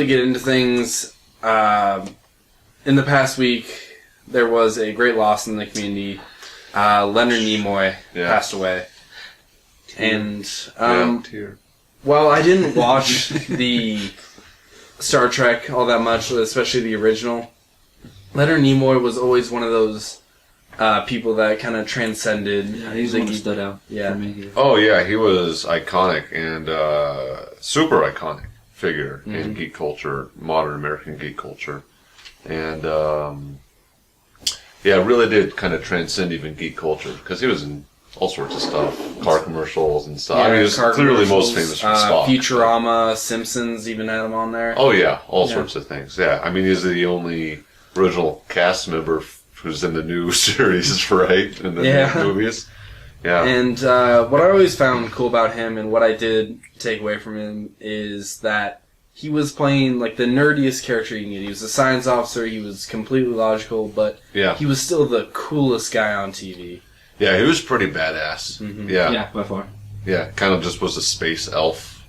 really get into things, in the past week, there was a great loss in the community. Leonard Nimoy passed away. And, while I didn't watch the Star Trek all that much, especially the original, Leonard Nimoy was always one of those people that kind of transcended. Yeah, he's one that stood out for me. Oh, yeah, he was iconic and super iconic figure in geek culture, modern American geek culture. And, really did kind of transcend even geek culture, because he was in all sorts of stuff, car commercials and stuff. Yeah, I mean, he was clearly most famous for Spock. Futurama, Simpsons even had him on there. Oh, yeah, all sorts of things. Yeah, I mean, he's the only original cast member who's in the new series, right? In the new movies. Yeah. And what I always found cool about him, and what I did take away from him, is that he was playing like the nerdiest character you can get. He was a science officer, he was completely logical, but he was still the coolest guy on TV. Yeah, he was pretty badass. Mm-hmm. Yeah, by far. Yeah, kind of just was a space elf.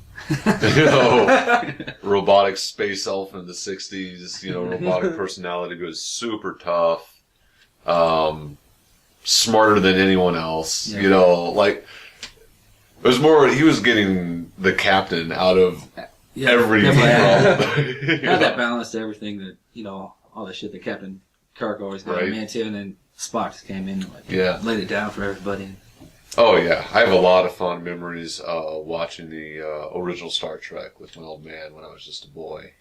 Robotic space elf in the 60s, robotic personality, was super tough, smarter than anyone else, it was more, he was getting the captain out of everything. Had that balance to everything that, all the shit that Captain Kirk always got a man to, and then Spock just came in and laid it down for everybody. Oh, yeah. I have a lot of fond memories watching the original Star Trek with my old man when I was just a boy.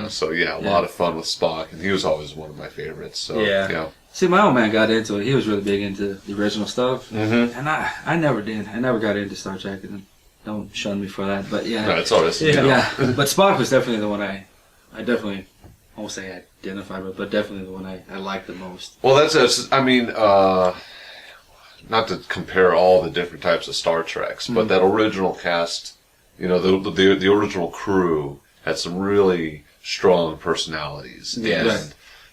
So, a lot of fun with Spock, and he was always one of my favorites. So, See, my old man got into it. He was really big into the original stuff. Mm-hmm. And I never did. I never got into Star Trek, and don't shun me for that. But, No, it's all right. Yeah. But Spock was definitely the one I definitely, I won't say identified with, but definitely the one I liked the most. Well, not to compare all the different types of Star Treks, but that original cast, the original crew had some really strong personalities.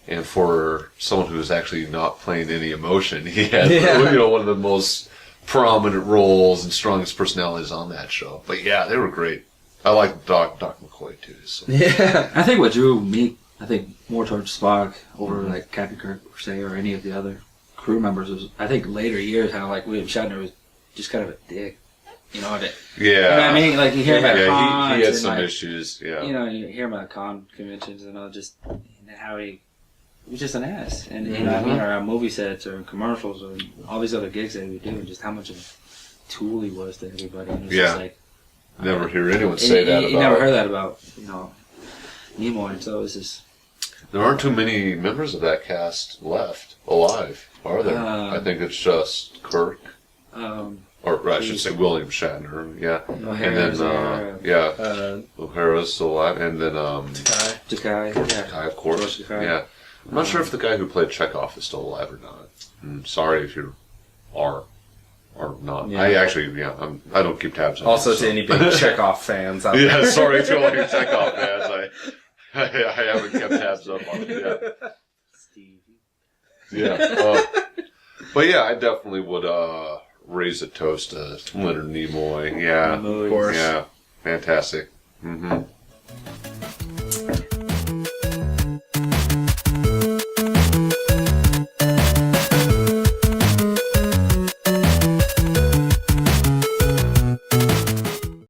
And for someone who was actually not playing any emotion, he had one of the most prominent roles and strongest personalities on that show. But they were great. I like Doc McCoy too. So. Yeah, I think what drew me, more towards Spock over like Captain Kirk or any of the other crew members was, I think, later years how like William Shatner was just kind of a dick. You know what I mean? Like you hear him at cons, he had some issues. Yeah, you hear him at con conventions and all, just how he was just an ass. And you know what I mean, or on movie sets or commercials or all these other gigs that he would do, and just how much of a tool he was to everybody. And it was just like, never hear anyone say that about. You never heard that about Nimoy. So it was just. There aren't too many members of that cast left alive, are there? I think it's just Kirk. Or I should say William Shatner, O'Hara's and then, O'Hara's still alive, and then, Takai, of course, I'm not sure if the guy who played Chekhov is still alive or not. I'm sorry if you are or not. I actually, I don't keep tabs on also to any big Chekhov fans out there. Sorry to all your Chekhov fans, I haven't kept tabs up on it yet. Steve. But I definitely would, raise a toast to Leonard Nimoy. Yeah, of course. Yeah, fantastic. Mm-hmm.